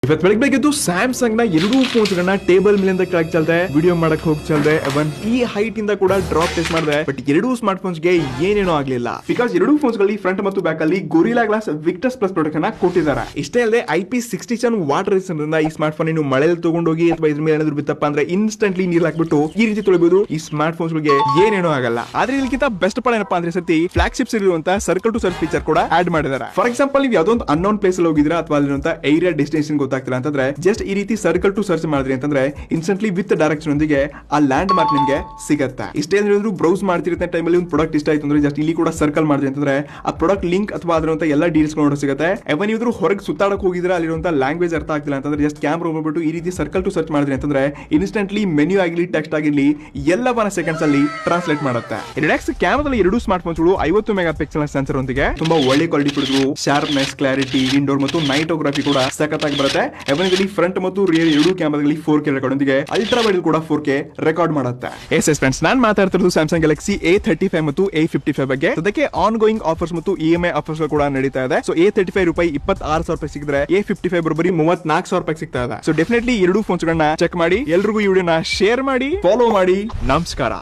ಇವತ್ತು ಬೆಳಗ್ಗೆ ಸ್ಯಾಮ್ಸಂಗ್ ನ ಎರಡೂ ಫೋನ್ಸ್ ಗಳನ್ನ ಟೇಬಲ್ ಮೇಲಿಂದ ಕೆಳಗೆ ಚಲ್ದೆ ವಿಡಿಯೋ ಮಾಡಕ್ ಹೋಗಿ ಚಲ್ದೆ ಈ ಹೈಟ್ ಇಂದ ಕೂಡ ಡ್ರಾಪ್ ಟೆಸ್ಟ್ ಮಾಡಿದೆ. ಬಟ್ ಎರಡೂ ಸ್ಮಾರ್ಟ್ ಫೋನ್ಸ್ ಗೆ ಏನೇನೋ ಆಗ್ಲಿಲ್ಲ. ಬಿಕಾಸ್ ಎರಡೂ ಫೋನ್ಸ್ ಗಳಲ್ಲಿ ಫ್ರಂಟ್ ಮತ್ತು ಬ್ಯಾಕ್ ಅಲ್ಲಿ gorilla glass Victus plus product ಅನ್ನ ಕೊಟ್ಟಿದ್ದಾರೆ. ಇಷ್ಟೇ ಅಲ್ಲದೆ IP67 ವಾಟರ್ ರೆಸಿಸ್ಟೆಂಟ್ ಈ ಸ್ಮಾರ್ಟ್ ಫೋನ್ ನೀವು ಮಳೆಯಲ್ಲಿ ತಗೊಂಡೋಗಿ ಅಥವಾ ಇದ್ರ ಮೇಲೆ ಏನಾದ್ರು ಬಿತ್ತಪ್ಪ ಅಂದ್ರೆ ಇನ್ಸ್ಟೆಂಟ್ಲಿ ನೀರ್ ಹಾಕ್ಬಿಟ್ಟು ಈ ರೀತಿ ತೊಳಿಬಹುದು. ಈ ಸ್ಮಾರ್ಟ್ ಫೋನ್ಸ್ ಗಳಿಗೆ ಏನೇನೋ ಆಗಲ್ಲ. ಆದ್ರೆ ಇದಕ್ಕಿಂತ ಬೆಸ್ಟ್ ಪಾರ್ಟ್ ಏನಪ್ಪಾ ಅಂದ್ರೆ ಸತಿ ಫ್ಲಾಗ್ಶಿಪ್ಸ್ ಇರುವಂತ ಸರ್ಕಲ್ ಟು ಸರ್ಕಲ್ ಫೀಚರ್ ಕೂಡ ಆಡ್ ಮಾಡಿದ್ದಾರೆ. ಫಾರ್ ಎಕ್ಸಾಂಪಲ್ ನೀವು ಯಾವ್ದೋ ಒಂದು ಅನ್ನೋನ್ ಪ್ಲೇಸ್ ಅಲ್ಲಿ ಹೋಗಿದ್ರೆ ಅಥವಾ ಅಲ್ಲಿರುವಂತ ಏರಿಯಾ ಡೆಸ್ಟಿನೇಷನ್ ಗೊತ್ತಾಗ್ತಿಲ್ಲ ಅಂತಂದ್ರೆ ಜಸ್ಟ್ ಈ ರೀತಿ ಸರ್ಕಲ್ ಟು ಸರ್ಚ್ ಮಾಡಿದ್ರಿ ಅಂತಂದ್ರೆ ಇನ್ಸ್ಟೆಂಟ್ಲಿ ವಿತ್ ಡೈರೆಕ್ಷನ್ ಒಂದಿಗೆ ಆ ಲ್ಯಾಂಡ್ ಮಾರ್ಕ್ ನಿಮಗೆ ಸಿಗುತ್ತೆ. ಇಷ್ಟೇ ಏನಾದ್ರು ಬ್ರೌಸ್ ಮಾಡ್ತಿರುತ್ತೆ ಟೈಮಲ್ಲಿ ಒಂದು ಪ್ರಾಡಕ್ಟ್ ಇಷ್ಟ ಆಯ್ತು ಅಂದ್ರೆ ಜಸ್ಟ್ ಇಲ್ಲಿ ಕೂಡ ಸರ್ಕಲ್ ಮಾಡಿದ್ರಿ ಅಂತಂದ್ರೆ ಆ ಪ್ರಾಡಕ್ಟ್ ಲಿಂಕ್ ಅಥವಾ ಅದರಂತ ಎಲ್ಲ ಡೀಟೇಲ್ಸ್ ನೋಡೋ ಸಿಗುತ್ತೆ. ಇವನ್ ಇವ್ರು ಹೊರಗೆ ಸುತ್ತಾಡಕ್ ಹೋಗಿದ್ರೆ ಅಲ್ಲಿರುವಂತ ಲ್ಯಾಂಗ್ವೇಜ್ ಅರ್ಥ ಆಗ್ತಿಲ್ಲ ಅಂತಂದ್ರೆ ಜಸ್ಟ್ ಕ್ಯಾಮ್ರಾ ಹೋಗ್ಬಿಟ್ಟು ಈ ರೀತಿ ಸರ್ಕಲ್ ಟು ಸರ್ಚ್ ಮಾಡಿದ್ರಿ ಅಂತಂದ್ರೆ ಇನ್ಸ್ಟೆಂಟ್ಲಿ ಮೆನ್ಯೂ ಆಗಿರ್ಲಿ ಟೆಕ್ಸ್ಟ್ ಆಗಿರ್ಲಿ ಎಲ್ಲವನ್ನ ಸೆಕೆಂಡ್ಸ್ ಅಲ್ಲಿ ಟ್ರಾನ್ಸ್ಲೇಟ್ ಮಾಡುತ್ತೆ. ನೆಕ್ಸ್ಟ್ ಕ್ಯಾಮರಾದಲ್ಲಿ ಎರಡು ಸ್ಮಾರ್ಟ್ ಫೋನ್ಸ್ ಗಳು 50 ಮೆಗಾ ಪಿಕ್ಸೆಲ್ ಸೆನ್ಸರ್ ಒಂದಿಗೆ ತುಂಬಾ ಒಳ್ಳೆ ಕ್ವಾಲಿಟಿ ಕೊಡಿದ್ರು. ಶಾರ್ಪ್ನೆಸ್, ಕ್ಲಾರಿಟಿ, ಇಂಡೋರ್ ಮತ್ತು ನೈಟೋಗ್ರಫಿ ಕೂಡ ಸಖತ್ತಾಗಿ ಬರುತ್ತೆ. ಇವನ್ ಫ್ರಂಟ್ ಮತ್ತು ರಿಯರ್ ಎರಡು ಕ್ಯಾಮರಾದಲ್ಲಿ 4K ರೆಕಾರ್ಡ್ ಒಂದಿಗೆ ಅಲ್ಟ್ರಾ ವೈಡ್ ಕೂಡ 4K ರೆಕಾರ್ಡ್ ಮಾಡುತ್ತೆ. ಎಸ್ ಫ್ರೆಂಡ್ಸ್, ನಾನು ಮಾತಾಡ್ತಿರೋದು ಸ್ಯಾಮ್ಸಂಗ್ ಗ್ಯಾಲಕ್ಸಿ A35 ಮತ್ತು A55 ಬಗ್ಗೆ. ಅದಕ್ಕೆ ಆನ್ ಗೋಯಿಂಗ್ ಆಫರ್ಸ್ ಮತ್ತು EMI ಆಫರ್ಸ್ ಕೂಡ ನಡೀತಾ ಇದೆ. ಸೊ A35 ರೂಪಾಯಿ 26,000 ರೂಪಾಯಿ ಸಿಕ್ಕಿದ್ರೆ A55 ಬರೀ 34,000 ರೂಪಾಯಿ ಸಿಗ್ತಾ ಇದೆ. ಸೊ ಡೆಫಿನೆಟ್ಲಿ ಎರಡು ಫೋನ್ಸ್ ಗಳನ್ನ ಚೆಕ್ ಮಾಡಿ. ಎಲ್ರಿಗೂ ಈ ವಿಡಿಯೋನ ಶೇರ್ ಮಾಡಿ, ಫಾಲೋ ಮಾಡಿ. ನಮಸ್ಕಾರ.